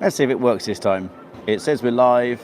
Let's see if it works this time. It says we're live.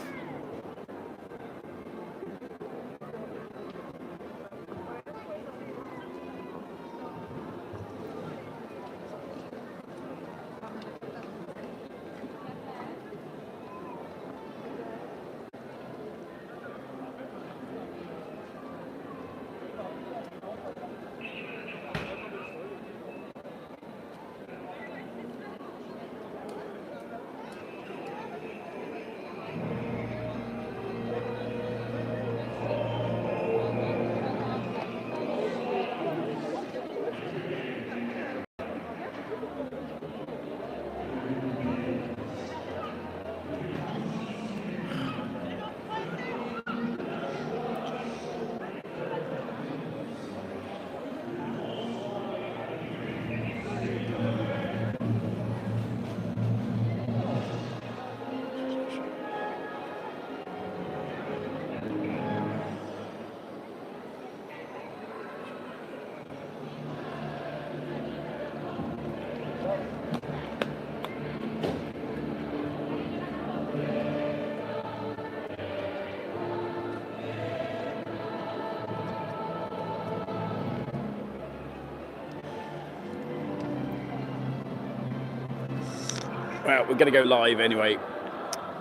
Well, we're going to go live anyway.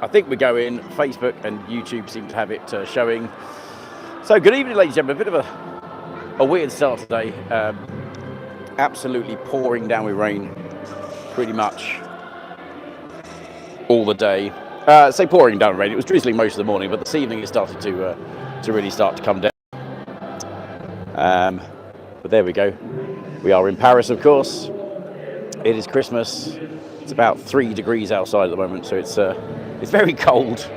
I think we're going. Facebook and YouTube seem to have it showing. So good evening, ladies and gentlemen. A bit of a weird start today. Absolutely pouring down with rain pretty much all the day. Say pouring down with rain. It was drizzling most of the morning, but this evening it started to really start to come down. But there we go. We are in Paris, of course. It is Christmas. It's about 3 degrees outside at the moment, so it's very cold.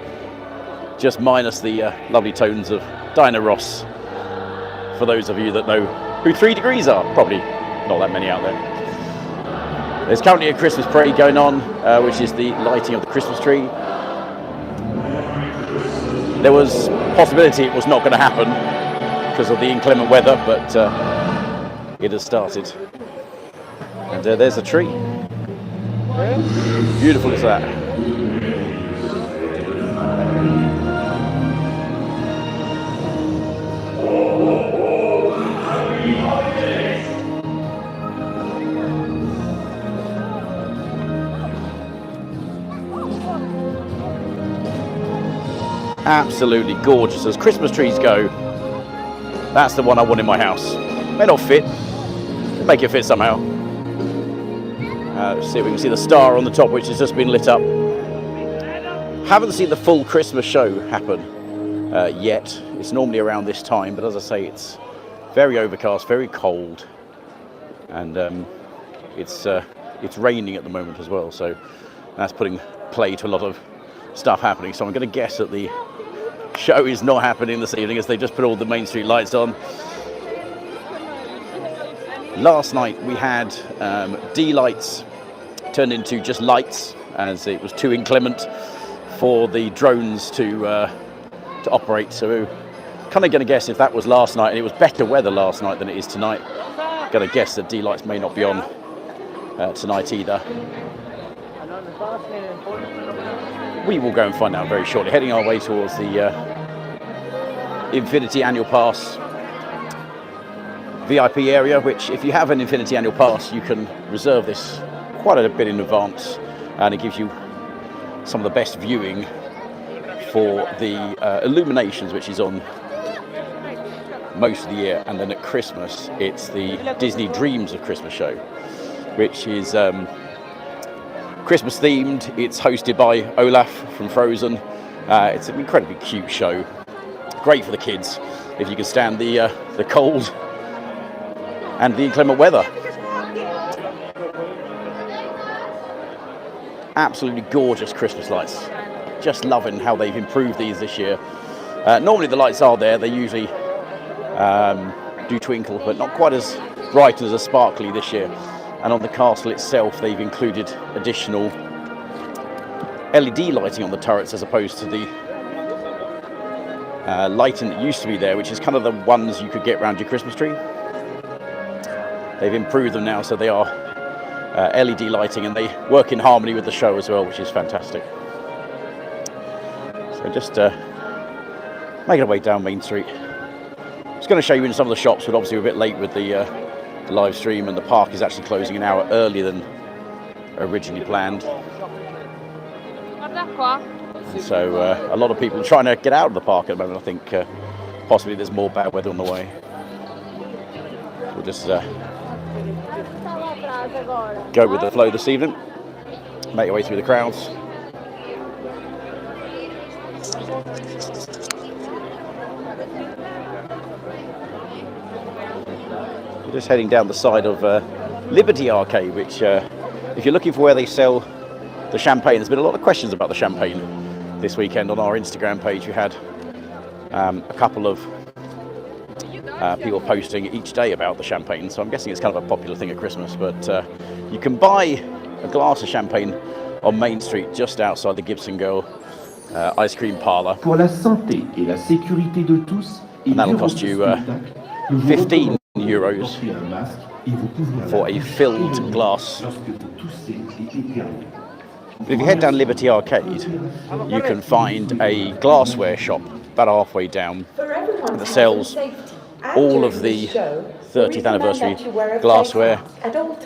Just minus the lovely tones of Diana Ross. For those of you that know who 3 degrees are, probably not that many out there. There's currently a Christmas parade going on, which is the lighting of the Christmas tree. There was a possibility it was not going to happen because of the inclement weather, but it has started. And there's a tree. Beautiful is that. Absolutely gorgeous. As Christmas trees go, that's the one I want in my house. May not fit, make it fit somehow. See if we can see the star on the top, which has just been lit up. Haven't seen the full Christmas show happen yet. It's normally around this time, but as I say, it's very overcast, very cold, and it's raining at the moment as well. So that's putting play to a lot of stuff happening. So I'm going to guess that the show is not happening this evening, as they just put all the Main Street lights on. Last night we had D-lights turned into just lights, as it was too inclement for the drones to operate. So we're kind of going to guess if that was last night, and it was better weather last night than it is tonight. Going to guess that D-lights may not be on tonight either. We will go and find out very shortly. Heading our way towards the Infinity Annual Pass VIP area, which if you have an Infinity Annual Pass, you can reserve this quite a bit in advance, and it gives you some of the best viewing for the illuminations, which is on most of the year. And then at Christmas, it's the Disney Dreams of Christmas show, which is Christmas themed. It's hosted by Olaf from Frozen. It's an incredibly cute show, great for the kids if you can stand the cold and the inclement weather. Absolutely gorgeous Christmas lights. Just loving how they've improved these this year. Normally the lights are there, they usually do twinkle, but not quite as bright and as sparkly this year. And on the castle itself, they've included additional LED lighting on the turrets, as opposed to the lighting that used to be there, which is kind of the ones you could get around your Christmas tree. They've improved them now, so they are LED lighting, and they work in harmony with the show as well, which is fantastic. So just making our way down Main Street. I was going to show you in some of the shops, but obviously we're a bit late with the live stream, and the park is actually closing an hour earlier than originally planned. And so a lot of people are trying to get out of the park at the moment. I think possibly there's more bad weather on the way. We'll just go with the flow this evening, make your way through the crowds. We're just heading down the side of Liberty Arcade, which if you're looking for where they sell the champagne, there's been a lot of questions about the champagne this weekend. On our Instagram page we had a couple of people posting each day about the champagne, so I'm guessing it's kind of a popular thing at Christmas. But you can buy a glass of champagne on Main Street just outside the Gibson Girl ice cream parlour, Pour la santé et la sécurité de tous, and that'll cost you 15 euros for a filled glass. But if you head down Liberty Arcade, you can find a glassware shop about halfway down that sells all of the 30th anniversary glassware,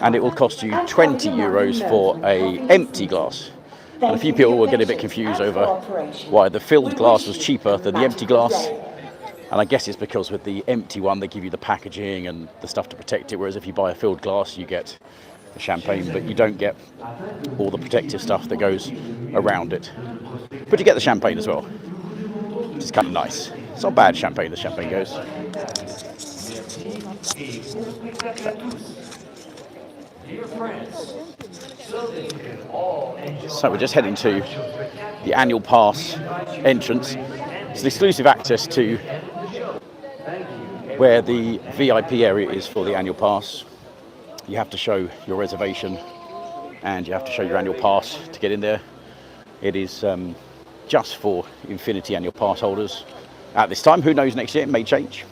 and it will cost you 20 euros for a empty glass. And a few people were getting a bit confused over why the filled glass was cheaper than the empty glass. And I guess it's because with the empty one, they give you the packaging and the stuff to protect it, whereas if you buy a filled glass, you get the champagne, but you don't get all the protective stuff that goes around it. But you get the champagne as well, which is kind of nice. It's not bad champagne, the champagne goes. So we're just heading to the annual pass entrance. It's an exclusive access to where the VIP area is for the annual pass. You have to show your reservation and you have to show your annual pass to get in there. It is just for Infinity annual pass holders at this time. Who knows, next year it may change,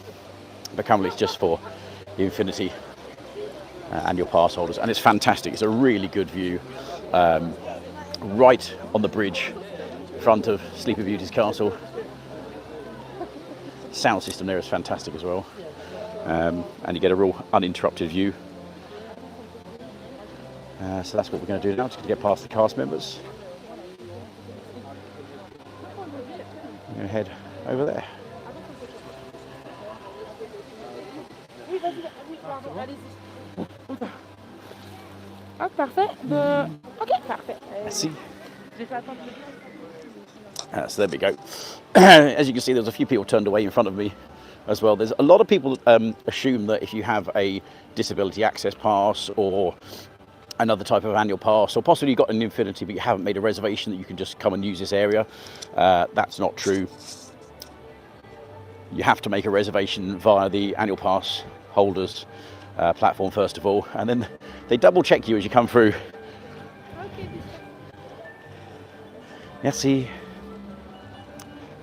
but currently it's just for the Infinity annual pass holders, and it's fantastic. It's a really good view right on the bridge in front of Sleeping Beauty's castle. Sound system there is fantastic as well, and you get a real uninterrupted view. So that's what we're going to do now, just to get past the cast members. I'm going to head over there. Ah, parfait. Ok, parfait. Merci. So there we go. As you can see, there's a few people turned away in front of me as well. There's a lot of people assume that if you have a disability access pass or another type of annual pass, or possibly you've got an Infinity but you haven't made a reservation, that you can just come and use this area. That's not true. You have to make a reservation via the annual pass holders platform first of all, and then they double check you as you come through. Merci.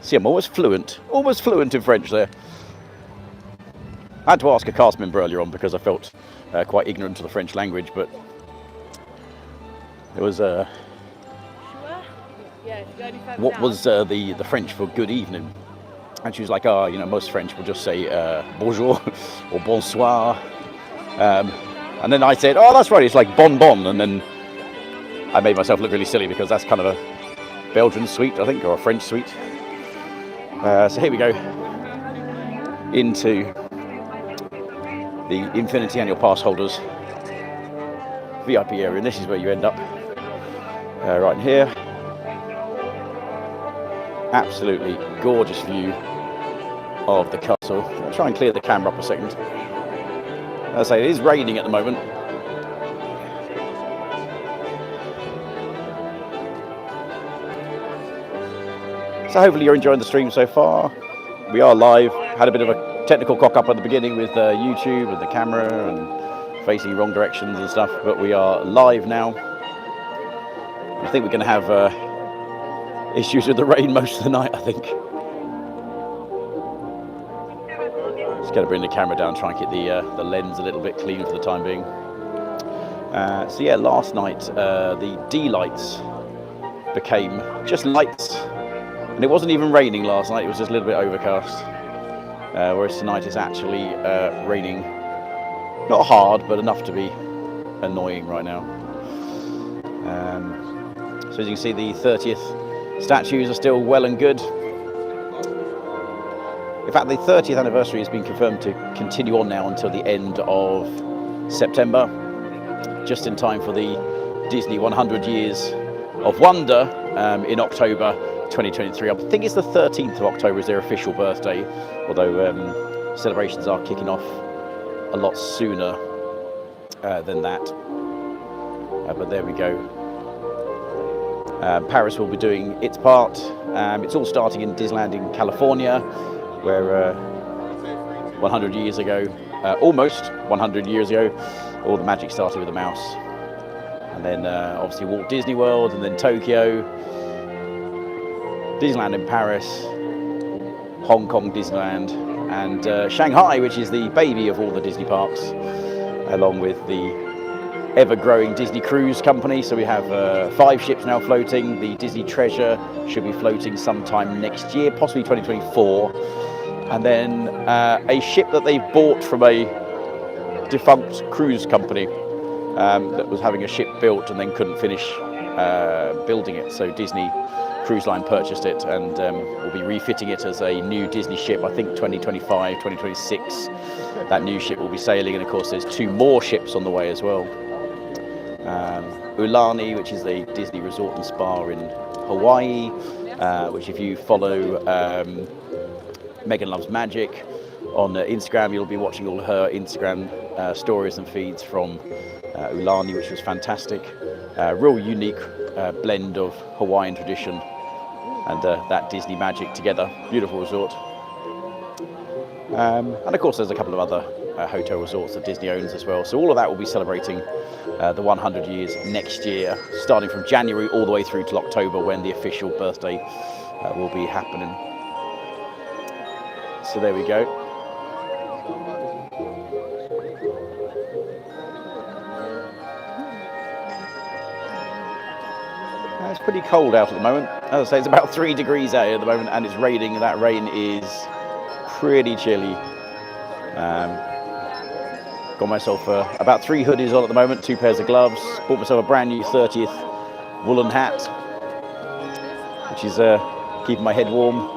See, I'm almost fluent in French there. I had to ask a cast member earlier on because I felt quite ignorant of the French language, but it was what was the French for good evening? And she was like, oh, you know, most French will just say bonjour or bonsoir. And then I said, oh, that's right, it's like bon bon. And then I made myself look really silly because that's kind of a Belgian sweet, I think, or a French sweet. So here we go into the Infinity annual pass holders VIP area, and this is where you end up, right in here. Absolutely gorgeous view of the castle. I'll try and clear the camera up a second. As I say, it is raining at the moment. So hopefully you're enjoying the stream so far. We are live. Had a bit of a technical cock up at the beginning with YouTube and the camera and facing wrong directions and stuff, but we are live now. I think we're going to have issues with the rain most of the night, I think. Just got to bring the camera down, try and get the lens a little bit clean for the time being. So yeah, last night the D lights became just lights, and it wasn't even raining last night. It was just a little bit overcast. Whereas tonight it's actually raining, not hard, but enough to be annoying right now. So as you can see, the 30th statues are still well and good. In fact, the 30th anniversary has been confirmed to continue on now until the end of September, just in time for the Disney 100 Years of Wonder in October 2023. I think it's the 13th of October is their official birthday, although celebrations are kicking off a lot sooner than that. But there we go. Paris will be doing its part. It's all starting in Disneyland in California, where 100 years ago, almost 100 years ago, all the magic started with a mouse. And then obviously Walt Disney World, and then Tokyo, Disneyland in Paris, Hong Kong Disneyland, and Shanghai, which is the baby of all the Disney parks, along with the ever-growing Disney Cruise Company. So we have 5 ships now floating. The Disney Treasure should be floating sometime next year, possibly 2024. And then a ship that they've bought from a defunct cruise company that was having a ship built and then couldn't finish building it. So Disney Cruise Line purchased it and will be refitting it as a new Disney ship. I think 2025, 2026, that new ship will be sailing. And of course, there's 2 more ships on the way as well. Ulani, which is a Disney resort and spa in Hawaii, which if you follow Megan Loves Magic on Instagram, you'll be watching all her Instagram stories and feeds from Ulani, which was fantastic. Real unique blend of Hawaiian tradition and that Disney magic together. Beautiful resort. And of course there's a couple of other hotel resorts that Disney owns as well. So all of that will be celebrating the 100 years next year, starting from January all the way through till October, when the official birthday will be happening. So there we go. It's pretty cold out at the moment. As I say, it's about 3 degrees out at the moment, and it's raining, and that rain is pretty chilly. Got myself about 3 hoodies on at the moment, 2 pairs of gloves. Bought myself a brand new 30th woolen hat, which is keeping my head warm.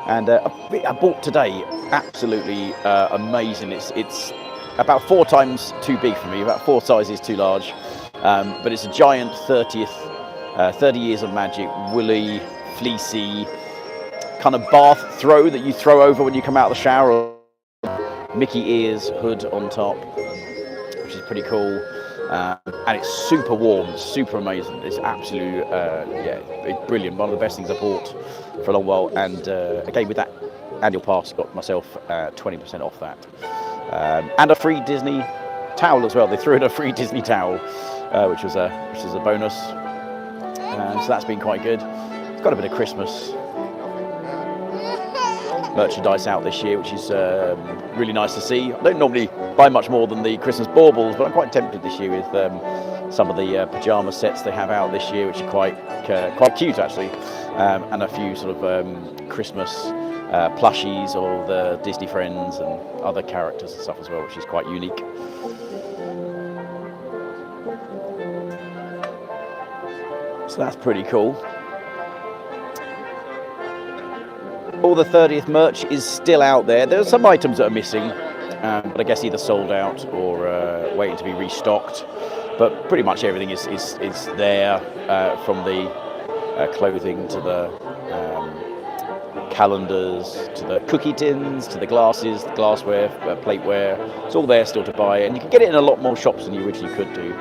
And I bought today, absolutely amazing. It's about 4 times too big for me, about 4 sizes too large. But it's a giant 30 years of magic, woolly, fleecy, kind of bath throw that you throw over when you come out of the shower. Mickey ears, hood on top, which is pretty cool. And it's super warm, super amazing. It's absolutely, it's brilliant. One of the best things I've bought for a long while. And again, with that annual pass, got myself 20% off that. And a free Disney towel as well. They threw in a free Disney towel, which was a bonus. So that's been quite good. It's got a bit of Christmas merchandise out this year, which is really nice to see. I don't normally buy much more than the Christmas baubles, but I'm quite tempted this year with some of the pyjama sets they have out this year, which are quite cute actually, and a few sort of Christmas plushies of the Disney friends and other characters and stuff as well, which is quite unique. So that's pretty cool. All the 30th merch is still out there. There are some items that are missing, but I guess either sold out or waiting to be restocked. But pretty much everything is there, from the clothing to the calendars, to the cookie tins, to the glasses, the glassware, plateware. It's all there still to buy, and you can get it in a lot more shops than you originally could do.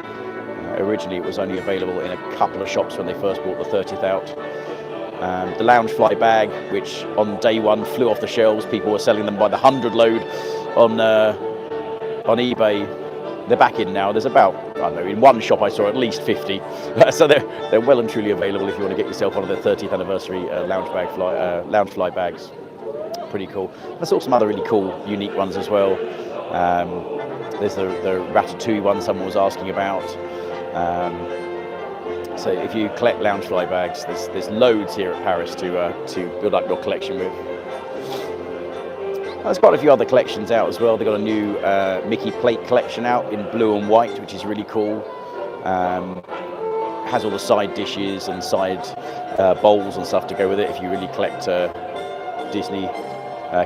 Originally it was only available in a couple of shops when they first brought the 30th out. The Loungefly bag, which on day one flew off the shelves. People were selling them by the 100 load on eBay. They're back in now. There's about, I don't know, in one shop I saw at least 50. So they're well and truly available if you want to get yourself one of the 30th anniversary Loungefly bags. Pretty cool. I saw some other really cool, unique ones as well. There's the Ratatouille one someone was asking about. So if you collect Loungefly bags, there's loads here at Paris to build up your collection with. There's quite a few other collections out as well. They've got a new Mickey plate collection out in blue and white, which is really cool. Has all the side dishes and side bowls and stuff to go with it if you really collect Disney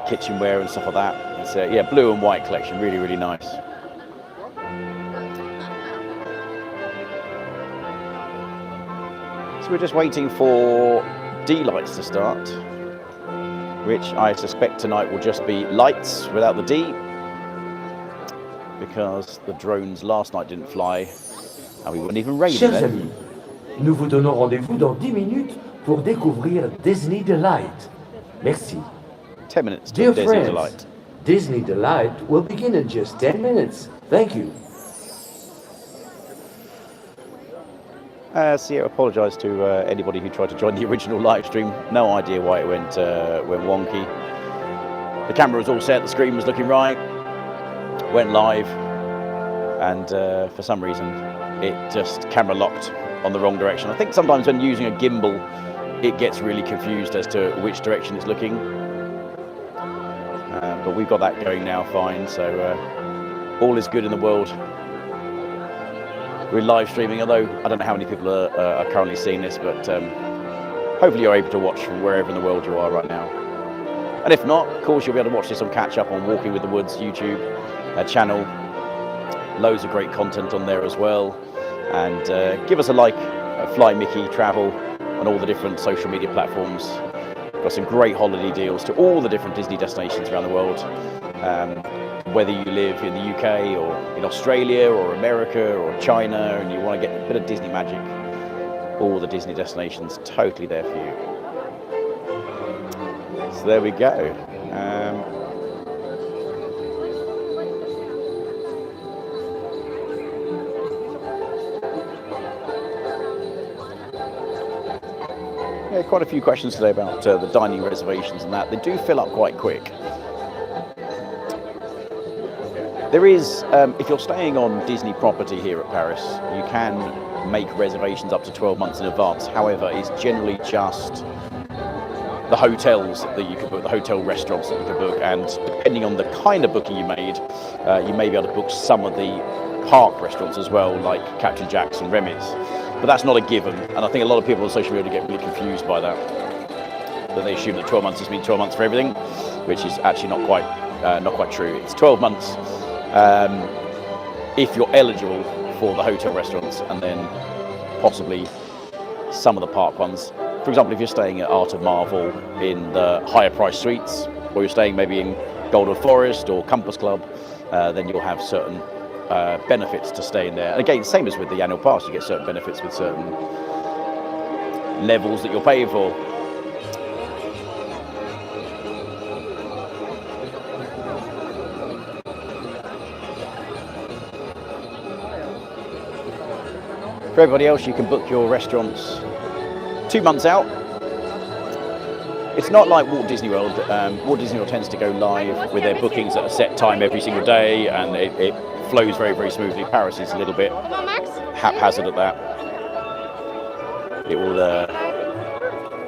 kitchenware and stuff like that. It's yeah, blue and white collection, really, really nice. So we're just waiting for D-lights to start, which I suspect tonight will just be lights without the D, because the drones last night didn't fly and we weren't even raiding Chers it. amis, nous vous donnons rendez-vous dans 10 minutes pour découvrir Disney Delight. Merci. 10 minutes to Dear Disney friends, Delight. Disney Delight will begin in just 10 minutes. Thank you. So yeah, apologise to anybody who tried to join the original live stream. No idea why it went wonky. The camera was all set, the screen was looking right, went live, and for some reason it just camera locked on the wrong direction. I think sometimes when using a gimbal it gets really confused as to which direction it's looking. But we've got that going now fine, so all is good in the world. We're live streaming, although I don't know how many people are currently seeing this, but hopefully you're able to watch from wherever in the world you are right now. And if not, of course, you'll be able to watch this on Catch Up on Walking with the Woods YouTube channel. Loads of great content on there as well. And give us a like, Fly Mickey Travel, on all the different social media platforms. Got some great holiday deals to all the different Disney destinations around the world. Whether you live in the UK or in Australia or America or China and you want to get a bit of Disney magic, all the Disney destinations totally there for you. So there we go. Yeah, quite a few questions today about the dining reservations and that. They do fill up quite quick. There is, if you're staying on Disney property here at Paris, you can make reservations up to 12 months in advance. However, it's generally just the hotels that you can book, the hotel restaurants that you can book, and depending on the kind of booking you may be able to book some of the park restaurants as well, like Captain Jack's and Remy's. But that's not a given, and I think a lot of people on social media get really confused by that. That they assume that 12 months just means 12 months for everything, which is actually not quite true. It's 12 months if you're eligible for the hotel restaurants and then possibly some of the park ones. For example, if you're staying at Art of Marvel in the higher price suites, or you're staying maybe in Golden Forest or Compass Club, then you'll have certain benefits to stay in there. And again, same as with the annual pass, you get certain benefits with certain levels that you're paying for. For everybody else, you can book your restaurants 2 months out. It's not like Walt Disney World. Walt Disney World tends to go live with their bookings at a set time every single day, and it flows very, very smoothly. Paris is a little bit haphazard at that. It will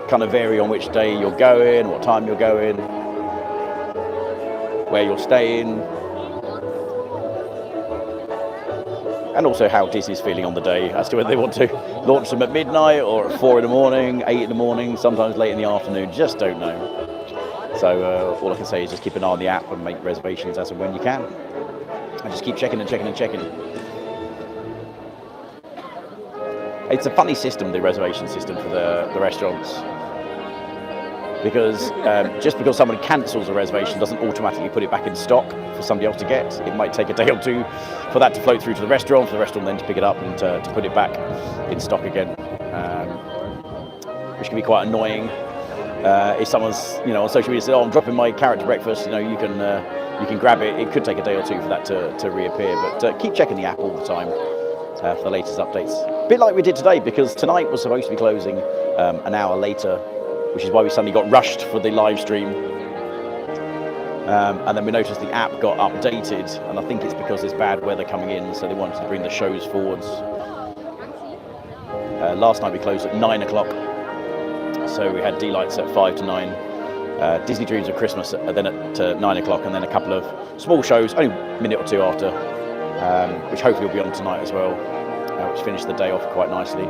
kind of vary on which day you're going, what time you're going, where you're staying, and also how Disney's feeling on the day as to whether they want to launch them at midnight or at 4 in the morning, 8 in the morning, sometimes late in the afternoon, just don't know. So all I can say is just keep an eye on the app and make reservations as and when you can. And just keep checking and checking and checking. It's a funny system, the reservation system for the restaurants. Because just because someone cancels a reservation doesn't automatically put it back in stock for somebody else to get. It might take a day or two for that to float through to the restaurant, for the restaurant then to pick it up and to put it back in stock again, which can be quite annoying. If someone's on social media says, "Oh, I'm dropping my carrot to breakfast," you can grab it. It could take a day or two for that to reappear, but keep checking the app all the time for the latest updates. A bit like we did today, because tonight was supposed to be closing an hour later, which is why we suddenly got rushed for the live stream. And then we noticed the app got updated, and I think it's because there's bad weather coming in, so they wanted to bring the shows forwards. Last night we closed at 9 o'clock, so we had D-Lights at 5 to 9, Disney Dreams of Christmas then at 9 o'clock, and then a couple of small shows, only a minute or two after, which hopefully will be on tonight as well, which finished the day off quite nicely.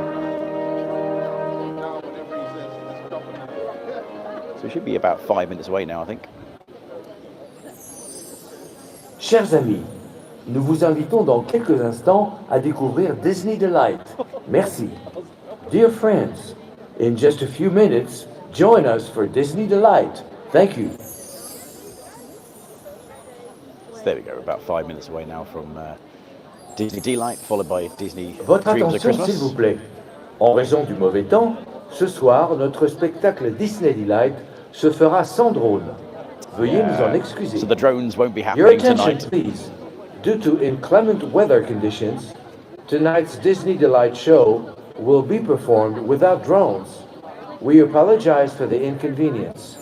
So we should be about 5 minutes away now, I think. Chers amis, nous vous invitons dans quelques instants à découvrir Disney Delight. Merci. Dear friends, in just a few minutes, join us for Disney Delight. Thank you. So there we go, about 5 minutes away now from Disney Delight, followed by Disney Votre Dreams of attention, s'il vous Christmas. plaît. En raison du mauvais temps, ce soir, notre spectacle Disney Delight se fera sans drone. Veuillez nous en excuser. So the drones won't be Your happening attention, tonight. please. Due to inclement weather conditions, tonight's Disney Delight show will be performed without drones. We apologize for the inconvenience.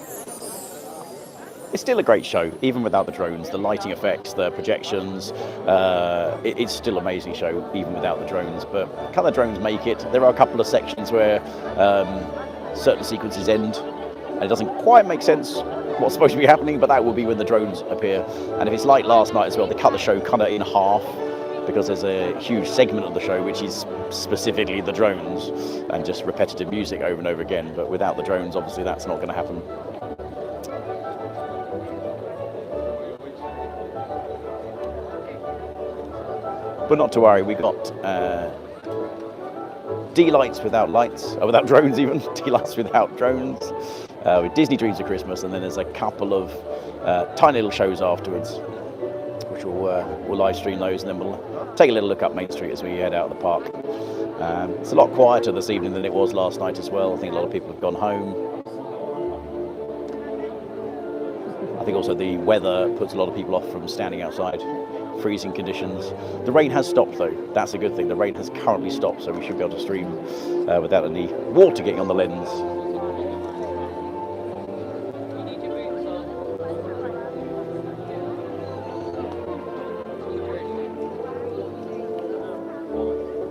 It's still a great show, even without the drones, the lighting effects, the projections. It's still an amazing show, even without the drones. But can the drones make it? There are a couple of sections where certain sequences end, and it doesn't quite make sense what's supposed to be happening, but that will be when the drones appear. And if it's like last night as well, they cut the show kind of in half, because there's a huge segment of the show which is specifically the drones and just repetitive music over and over again. But without the drones, obviously that's not going to happen. But not to worry, we got D-Lights without lights, without drones even, D-Lights without drones, with Disney Dreams of Christmas, and then there's a couple of tiny little shows afterwards, which we'll live stream those, and then we'll take a little look up Main Street as we head out of the park. It's a lot quieter this evening than it was last night as well. I think a lot of people have gone home. I think also the weather puts a lot of people off from standing outside. Freezing conditions. The rain has stopped though, that's a good thing. The rain has currently stopped, so we should be able to stream without any water getting on the lens.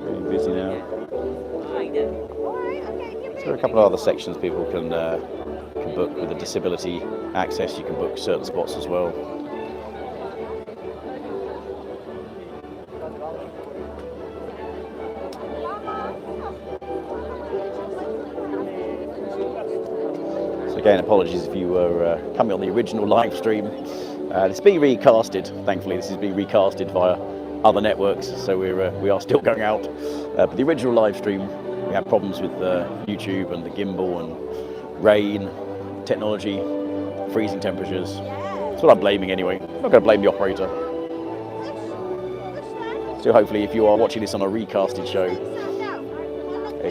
Really busy now. So there are a couple of other sections people can book with the disability access. You can book certain spots as well. Again, apologies if you were coming on the original live stream. It's being recasted, thankfully. This is being recasted via other networks, so we are still going out. But the original live stream, we had problems with YouTube and the gimbal and rain, technology, freezing temperatures. That's what I'm blaming anyway. I'm not going to blame the operator. So hopefully, if you are watching this on a recasted show,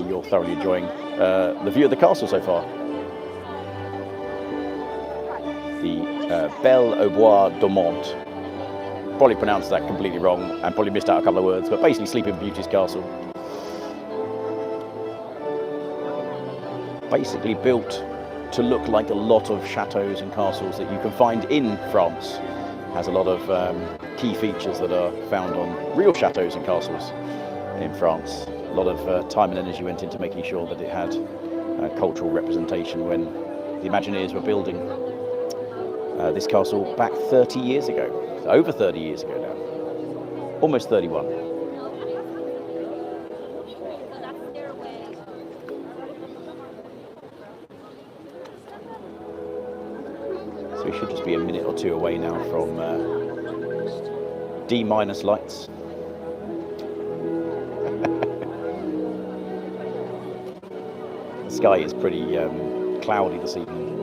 you're thoroughly enjoying the view of the castle so far. The Belle au Bois Dormant. Probably pronounced that completely wrong and probably missed out a couple of words, but basically Sleeping Beauty's castle. Basically built to look like a lot of chateaux and castles that you can find in France. Has a lot of key features that are found on real chateaux and castles in France. A lot of time and energy went into making sure that it had cultural representation when the Imagineers were building this castle back 30 years ago. So over 30 years ago now. Almost 31. So we should just be a minute or two away now from D- lights. The sky is pretty cloudy this evening.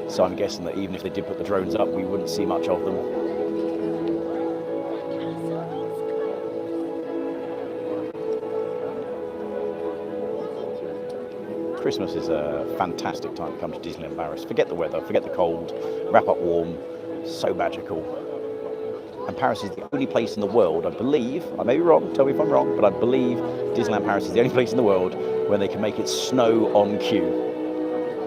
So I'm guessing that even if they did put the drones up, we wouldn't see much of them. Christmas is a fantastic time to come to Disneyland Paris. Forget the weather, forget the cold, wrap up warm, so magical. And Paris is the only place in the world, I believe, I may be wrong, tell me if I'm wrong, but I believe Disneyland Paris is the only place in the world where they can make it snow on cue.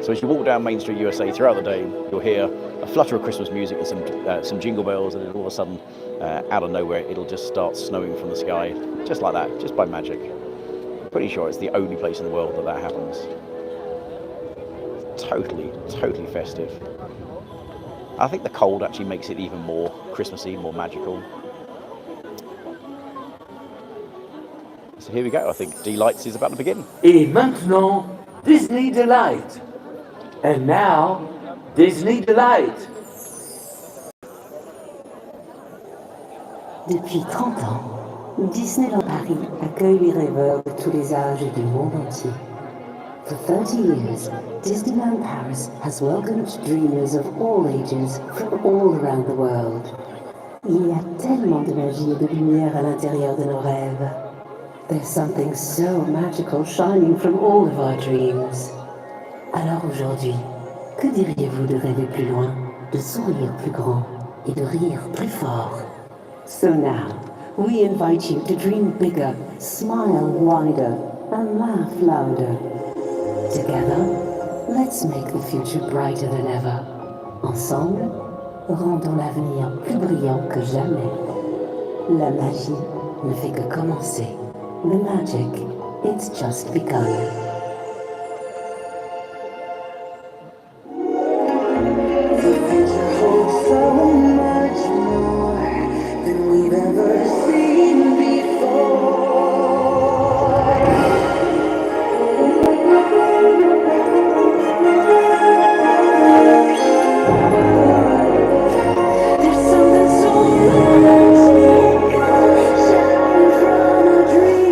So as you walk down Main Street, USA, throughout the day, you'll hear a flutter of Christmas music and some jingle bells, and then all of a sudden, out of nowhere, it'll just start snowing from the sky, just like that, just by magic. I'm pretty sure it's the only place in the world that happens. Totally, totally festive. I think the cold actually makes it even more Christmassy, more magical. So here we go. I think D-Lights is about to begin. Et maintenant, Disney Delight. And now, Disney Delight. Depuis 30 ans, Disneyland Paris accueille les rêveurs de tous les âges et du monde entier. For 30 years, Disneyland Paris has welcomed dreamers of all ages from all around the world. Il y a tellement de magie et de lumière à l'intérieur de nos rêves. There's something so magical shining from all of our dreams. Alors aujourd'hui, que diriez-vous de rêver plus loin, de sourire plus grand et de rire plus fort? So now, we invite you to dream bigger, smile wider, and laugh louder. Together, let's make the future brighter than ever. Ensemble, rendons l'avenir plus brillant que jamais. La magie ne fait que commencer. The magic, it's just begun. The future holds so much more than we've ever seen before. There's something so magical shining from our dreams.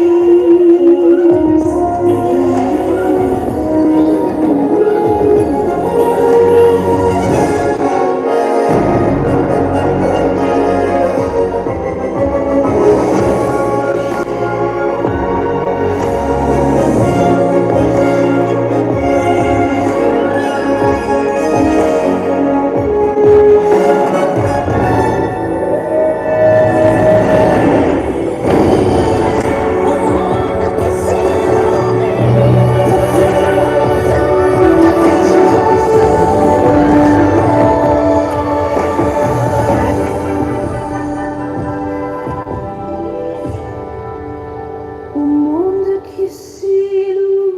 Au monde qui s'illumine.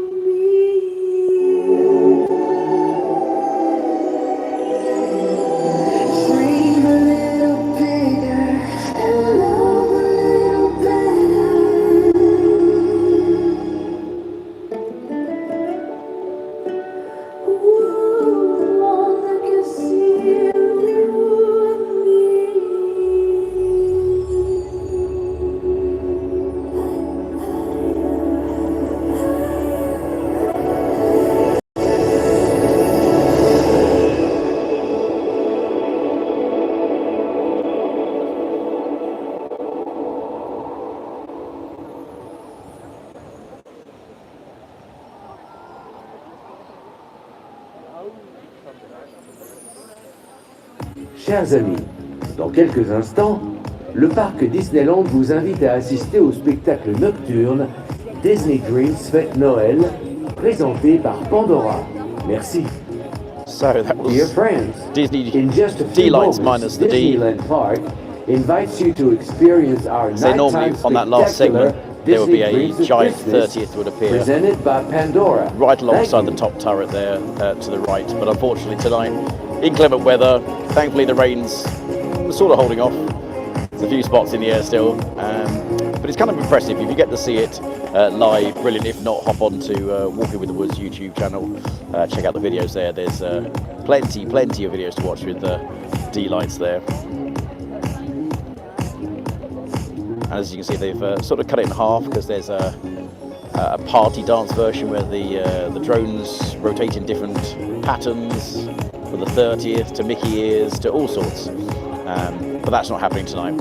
Dream a little bigger and love a little better. Monde qui Chers amis, dans quelques instants, le parc Disneyland vous invite à assister au spectacle nocturne Disney Dreams Fête Noël, présenté par Pandora. Merci. So that was Dear friends, Disney in just a few D-Lights moments, minus the D. Disneyland Park invites you to experience our So normally nighttime on that last spectacular segment there would be a Disney Dreams of giant Christmas 30th would appear presented by Pandora. right alongside Thank the top turret there to the right. But unfortunately tonight, inclement weather, thankfully the rain's sort of holding off. There's a few spots in the air still, but it's kind of impressive. If you get to see it live, brilliant. If not, hop on to Walking with the Woods YouTube channel. Check out the videos there. There's plenty of videos to watch with D-Lights there. And as you can see, they've sort of cut it in half because there's a party dance version where the drones rotate in different patterns, from the 30th to Mickey ears to all sorts. But that's not happening tonight.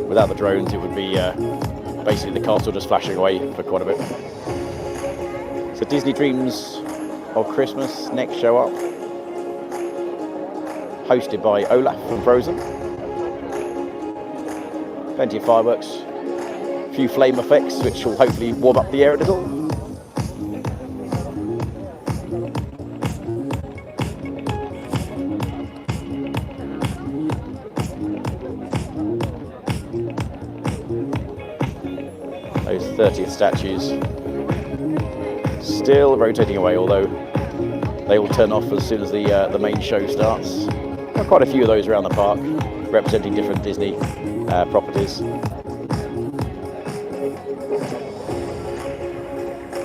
Without the drones, it would be basically the castle just flashing away for quite a bit. So Disney Dreams of Christmas, next show up, hosted by Olaf from Frozen. Plenty of fireworks, a few flame effects which will hopefully warm up the air a little. 30th statues. Still rotating away, although they will turn off as soon as the main show starts. There are quite a few of those around the park, representing different Disney properties.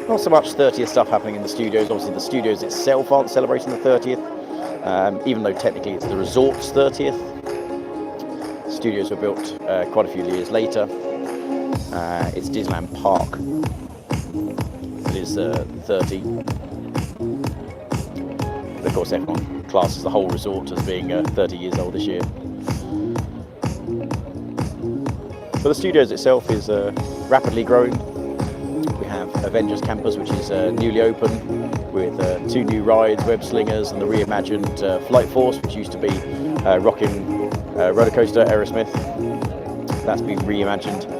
Not so much 30th stuff happening in the studios. Obviously the studios itself aren't celebrating the 30th, even though technically it's the resort's 30th. Studios were built quite a few years later. It's Disneyland Park that is 30. But of course everyone classes the whole resort as being 30 years old this year. But the studios itself is rapidly growing. We have Avengers Campus, which is newly open, with 2 new rides, Web Slingers, and the reimagined Flight Force, which used to be rocking roller coaster Aerosmith. That's been reimagined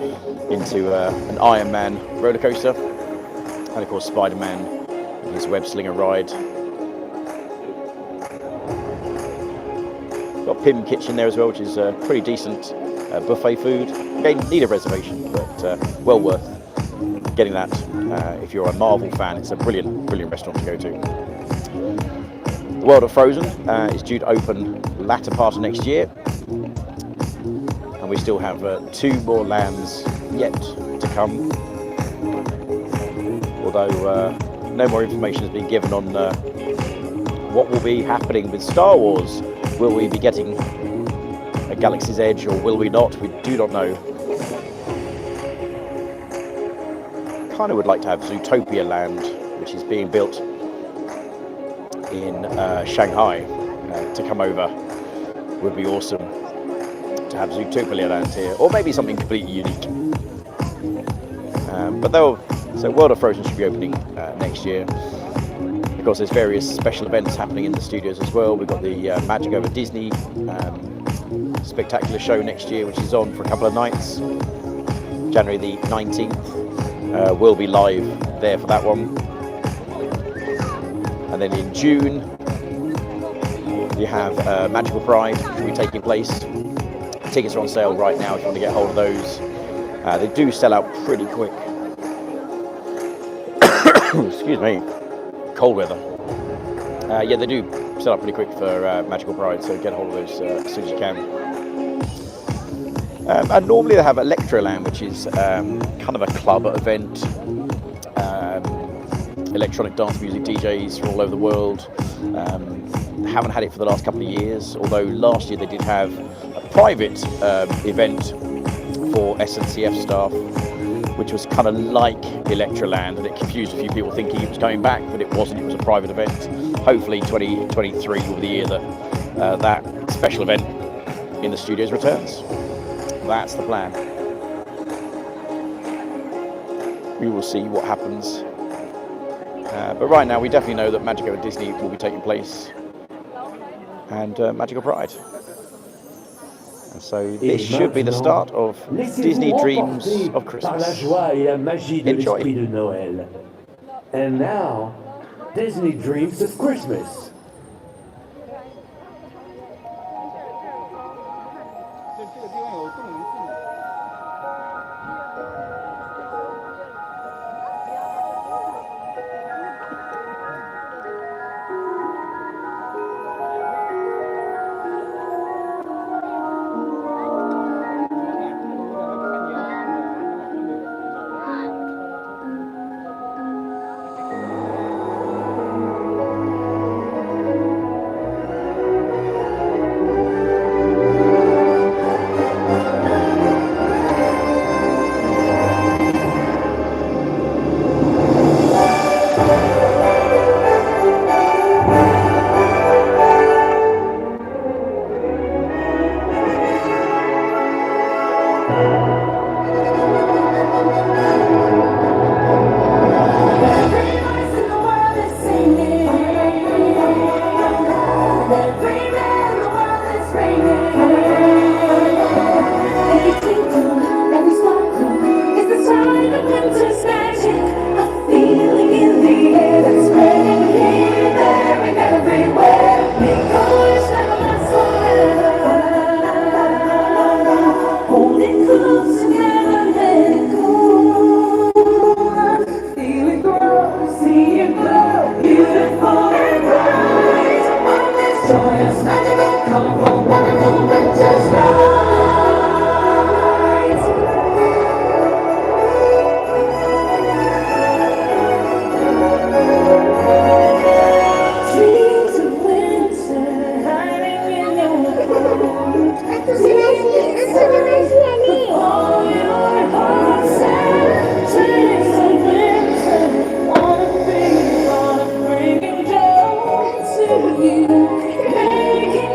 into an Iron Man roller coaster, and of course Spider-Man and his Web Slinger ride. Got Pim Kitchen there as well, which is pretty decent buffet food. Again, need a reservation, but well worth getting that. If you're a Marvel fan, it's a brilliant restaurant to go to. The World of Frozen is due to open latter part of next year, and we still have 2 more lands yet to come. Although no more information has been given on what will be happening with Star Wars. Will we be getting a Galaxy's Edge or will we not? We do not know. Kind of would like to have Zootopia Land, which is being built in Shanghai, to come over. Would be awesome to have Zootopia Land here, or maybe something completely unique. So World of Frozen should be opening next year. Of course, there's various special events happening in the studios as well. We've got the Magic Over Disney spectacular show next year, which is on for a couple of nights. January the 19th. We'll be live there for that one. And then in June, you have Magical Pride, which will be taking place. Tickets are on sale right now if you want to get hold of those. They do sell out pretty quick. Excuse me. Cold weather. Yeah, they do sell up pretty quick for Magical Pride, so get hold of those as soon as you can. And normally they have Electroland, which is kind of a club event. Electronic dance music DJs from all over the world. Haven't had it for the last couple of years, although last year they did have a private event for SNCF staff, which was kind of like Electroland, and it confused a few people thinking it was coming back, but it wasn't. It was a private event. Hopefully 2023 will be the year that that special event in the studios returns. That's the plan. We will see what happens. But right now we definitely know that Magic Over Disney will be taking place, and Magical Pride. And so this should be the start of Disney Dreams of par la Christmas. joie et la magie de Enjoy. l'esprit de Noël. And now, Disney Dreams of Christmas. see you glow, beautiful and bright. On this joyous, magical, colorful, wonderful winter's night. Dreams of winter hiding in your heart. Dreams of all your hearts and dreams of winter. Wanna bring you joy to you. Making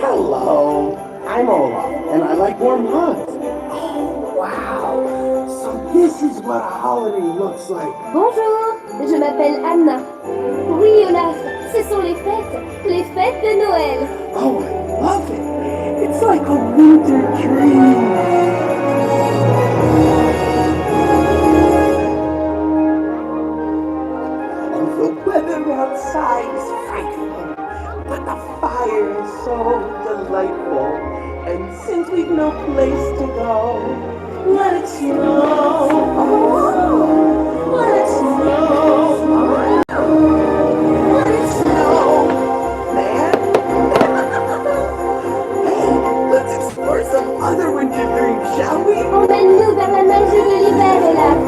Hello, I'm Olaf, and I like warm hugs. Oh, wow. So this is what a holiday looks like. Bonjour, je m'appelle Anna. Oui, Olaf, ce sont les fêtes de Noël. Oh, I love it. It's like a winter dream. And the weather outside is frightful, but the fire is so delightful. And since we've no place to go, let it snow. Oh, let it snow. Let it snow, man. Hey, let's explore some other winter dreams, shall we? Emmène-nous vers la magie de l'hiver, Olaf.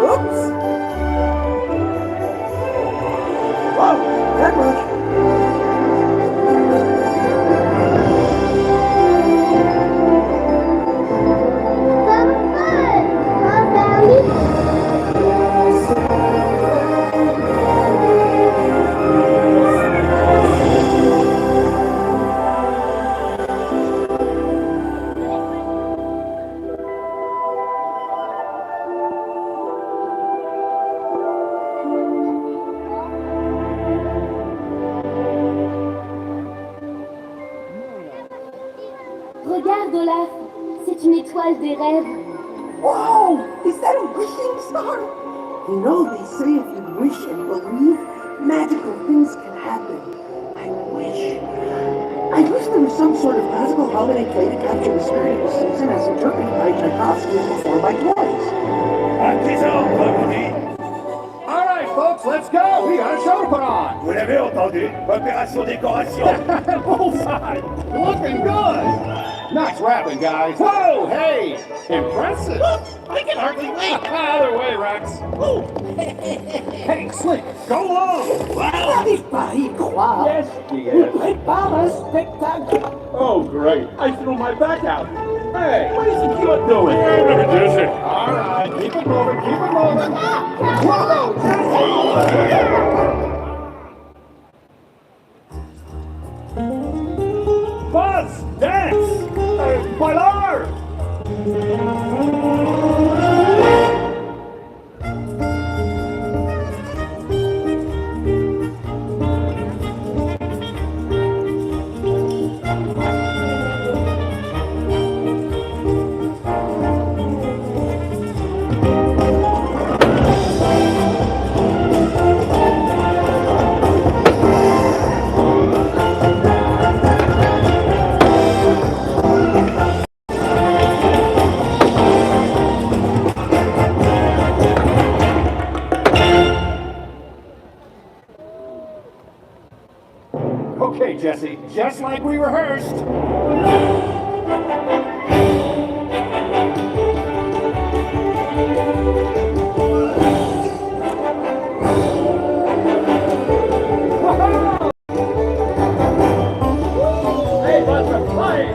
Oops. Whoa, that much. Regarde, Olaf, c'est une étoile des rêves. Whoa, is that a wishing star? You know, they say if you wish and believe, magical things can happen. I wish. I wish there was some sort of magical holiday play to capture the spirit of the season as interpreted by Tchaikovsky and performed by toys. All right, folks, let's go. We got a show to put on. Vous l'avez entendu? Opération décoration. Bullseye. Looking good. Nice rapping, guys. Whoa, hey. Impressive. I can hardly wait. Either way, Rex. Hey, Slick, go on. N'arrive pas à y croire. Yes, On yes. prépare un spectacle. Oh, great. I threw my back out. Hey, what is it you're doing? All right, keep it moving, keep it moving. Whoa, Buzz, dance! Bailar! Okay, Jesse, just like we rehearsed. Hey, Buzz, we're flying!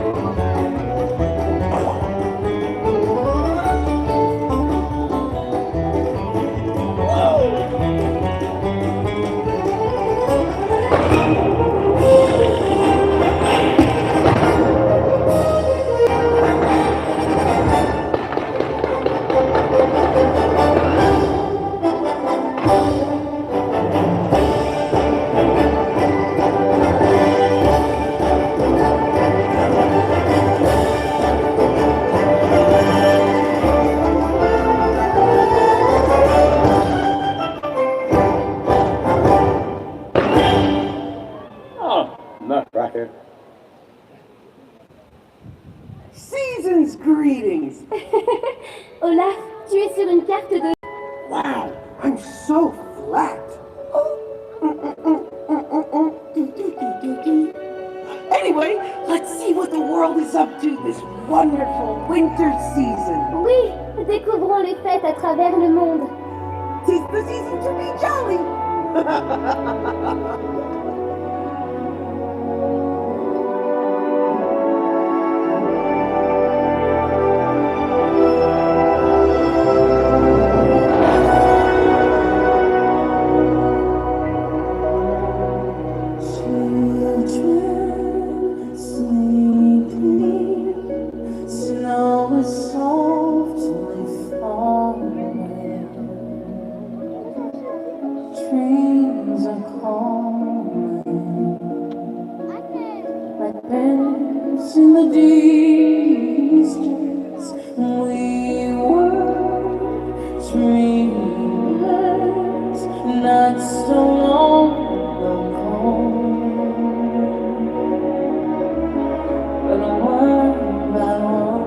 us up to this wonderful winter season. Oui, découvrons les fêtes à travers le monde. 'Tis the season to be jolly. Children, sleeping, snow is softly falling. Dreams are calling, like birds in the distance. We were dreamers, not so long ago. But one by one,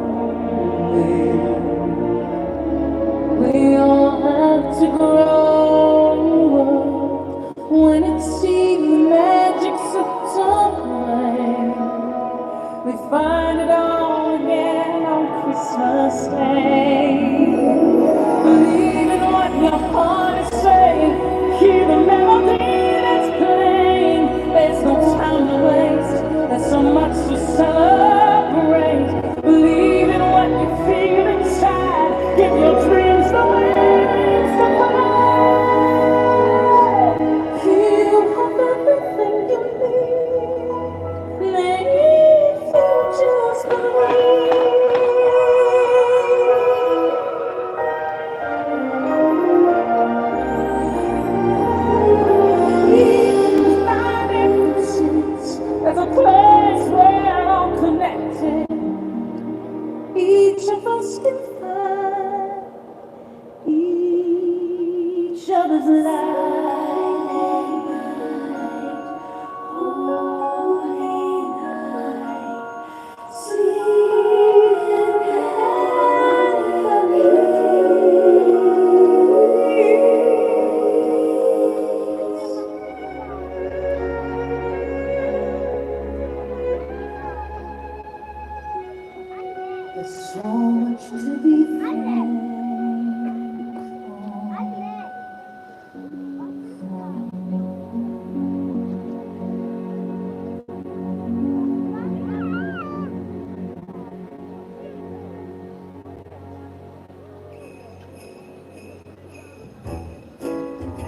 we all have to grow up when it's seen the magic of time. We find it all again on Christmas Day. Believe in what your heart is saying. Hear the melody that's playing. There's no time to waste. There's so much to celebrate. Believe in what you feel inside. Give your dreams the wings to fly. You have everything you need. If you just believe. There's a place where we're all connected. Each of us can find each other's light. Holy night, sweet and heavenly. There's so much to be thankful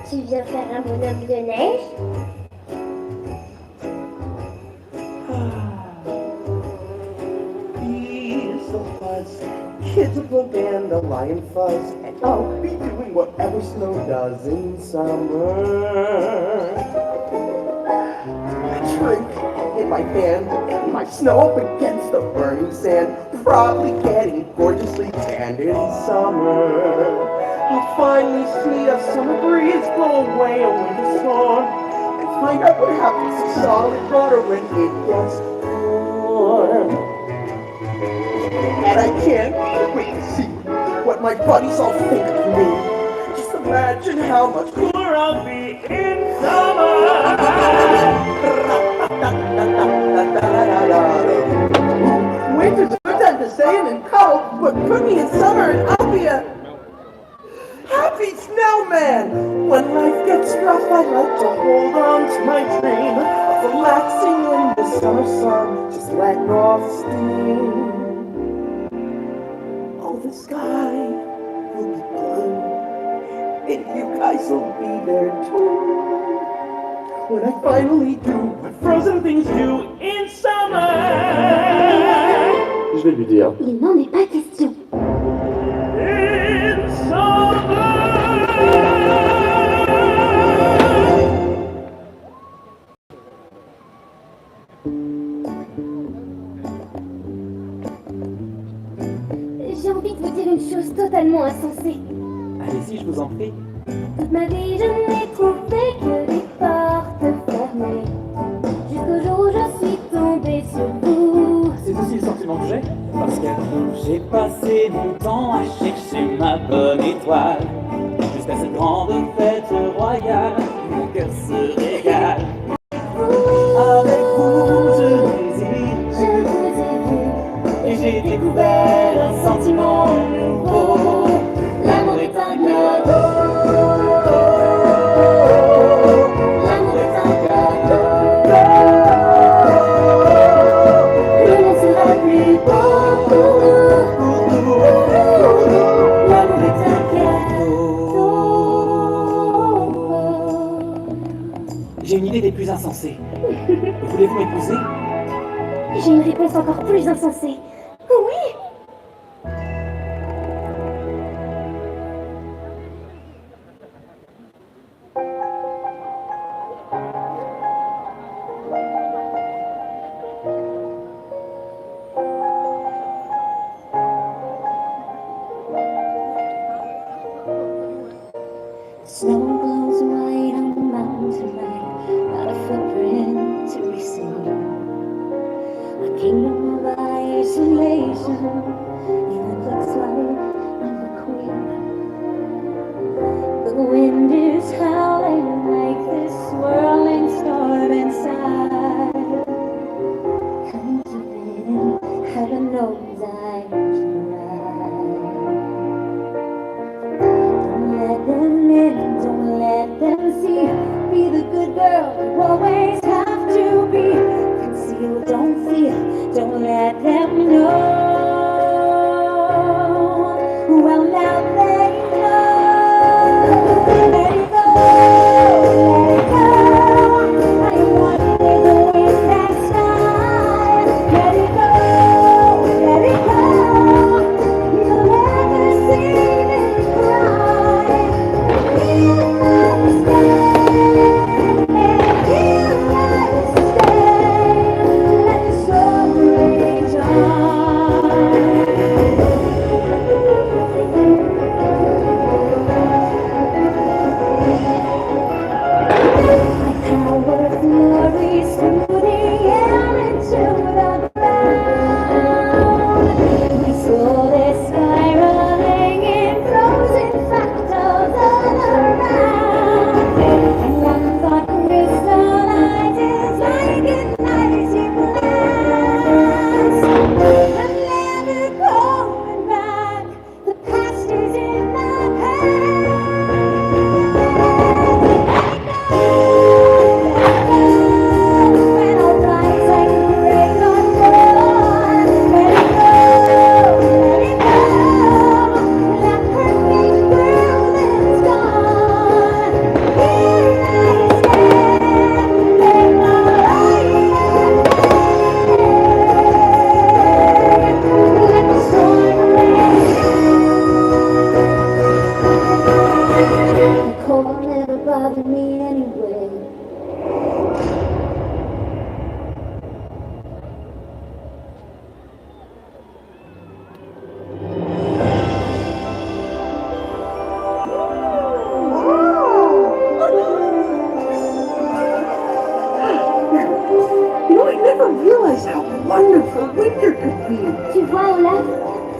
Tu viens faire un bonhomme de neige? Bees of fuzz, kids of the dandelion fuzz, and I'll be doing whatever snow does in summer. I drink in my hand, and my snow up against the burning sand, probably getting gorgeously tanned in summer. I'll finally see a summer breeze blow away a winter storm, and find out what happens to solid water when it gets warm. And I can't wait to see what my buddies all think of me. Just imagine how much cooler I'll be in summer. Winter's a good time to stay in and cuddle, but put me in summer and I'll be a happy snowman. When life gets rough, I'd like to hold on to my dream of relaxing in the summer sun, just letting off steam. Oh, the sky will be blue, and you guys will be there too. When I finally do what frozen things do in summer. Je vais lui dire. Il n'en est pas question. In summer. J'ai envie de vous dire une chose totalement insensée. Allez-y, je vous en prie. Toute ma vie, je n'ai trouvé que des portes fermées. Jusqu'au jour où je suis tombée sur vous. C'est aussi le sentiment que j'ai, parce que j'ai passé mon temps à chercher ma bonne étoile. Jusqu'à cette grande fête royale, mon cœur se régale. Avec vous, je vous ai vu. J'ai une idée des plus insensées. Voulez-vous m'épouser? J'ai une réponse encore plus insensée. Oui! Snow glows white on the mountain tonight, not a footprint to be seen. A kingdom of isolation, and it looks like I'm the queen. The wind is howling like this swirling storm inside. Contemplating, heaven knows I'm Don't let them in, don't let them see. Be the good girl you always have to be. Conceal, don't feel, don't let them know. Well, now they know. Let it go, let it go. I want with the wind and sky. Let it go, let it go. You'll never see me cry. Here I stand, here I stand. Let the storm rage on. My power flurries through the air into the ground. We saw this spiraling in frozen fractals all around. And one thought crystallizes like an icy glass. I'm never going back. The past is in the past. When I rise, I can break on board. Let it go, let it go. That perfect world is gone. Here I stand, in my let the storm rage. The cold never bothered me anyway. You know, I never realized how wonderful winter could be. Tu vois, Olaf,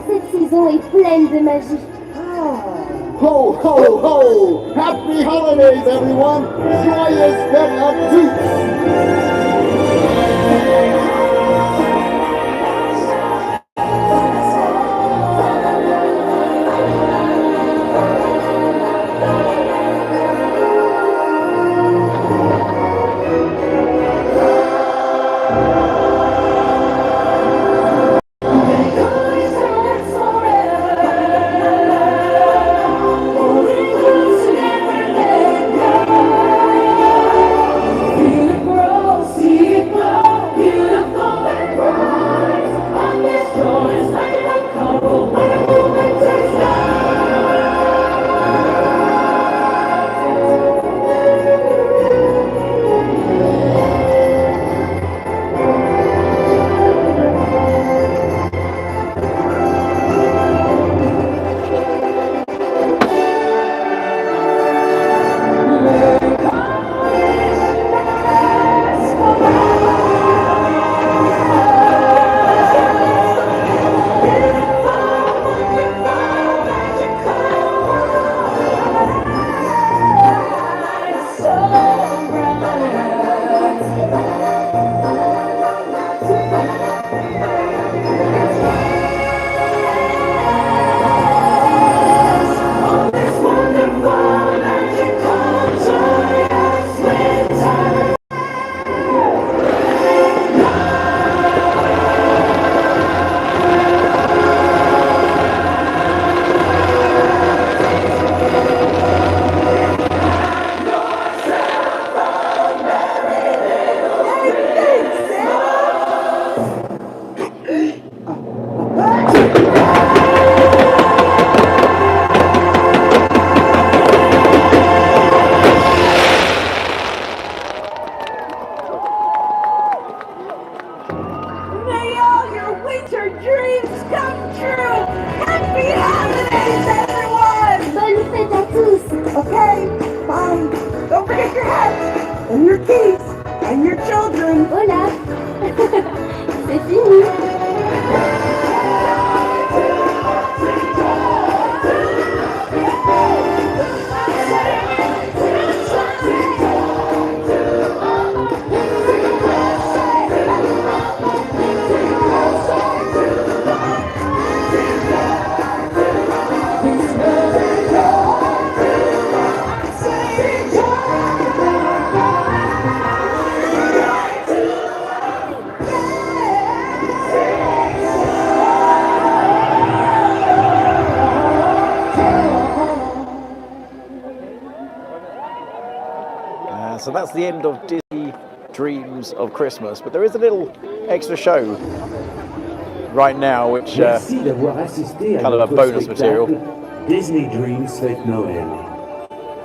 cette saison est pleine de magie. Ho, ho, ho! Happy holidays, everyone! Joyous fête à tous! Feel it grow Peace and your children. Hola. C'est fini. So that's the end of Disney Dreams of Christmas, but there is a little extra show right now, which Merci d'avoir assisté à kind of a notre bonus spectacle material. Disney Dreams Fête Noël.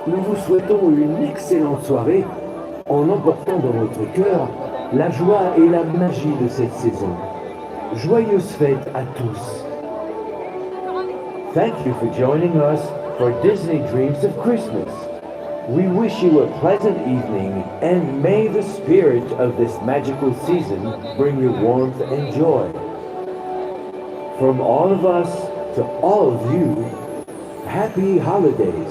Nous vous souhaitons une excellente soirée en emportant dans votre cœur la joie et la magie de cette saison. Joyeuses fêtes à tous. Thank you for joining us for Disney Dreams of Christmas. We wish you a pleasant evening, and may the spirit of this magical season bring you warmth and joy. From all of us to all of you, happy holidays.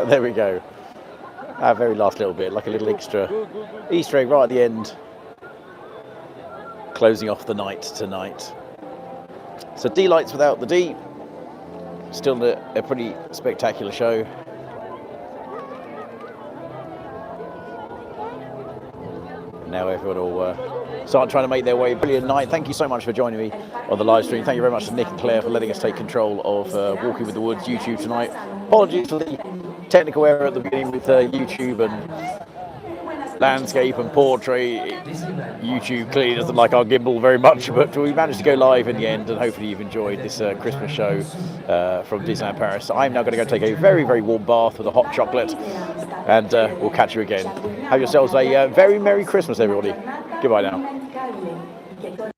There we go. Our very last little bit, like a little extra Easter egg right at the end, closing off the night tonight. So D-Lights without the D, still a pretty spectacular show. Now everyone will start trying to make their way. Brilliant night. Thank you so much for joining me on the live stream. Thank you very much to Nick and Claire for letting us take control of Walking with the Woods YouTube tonight. Apologies for the technical error at the beginning with YouTube and landscape and portrait. YouTube clearly doesn't like our gimbal very much, but we managed to go live in the end, and hopefully you've enjoyed this Christmas show from Disneyland Paris. I'm now going to go take a very, very warm bath with a hot chocolate, and we'll catch you again. Have yourselves a very Merry Christmas, everybody. Goodbye now.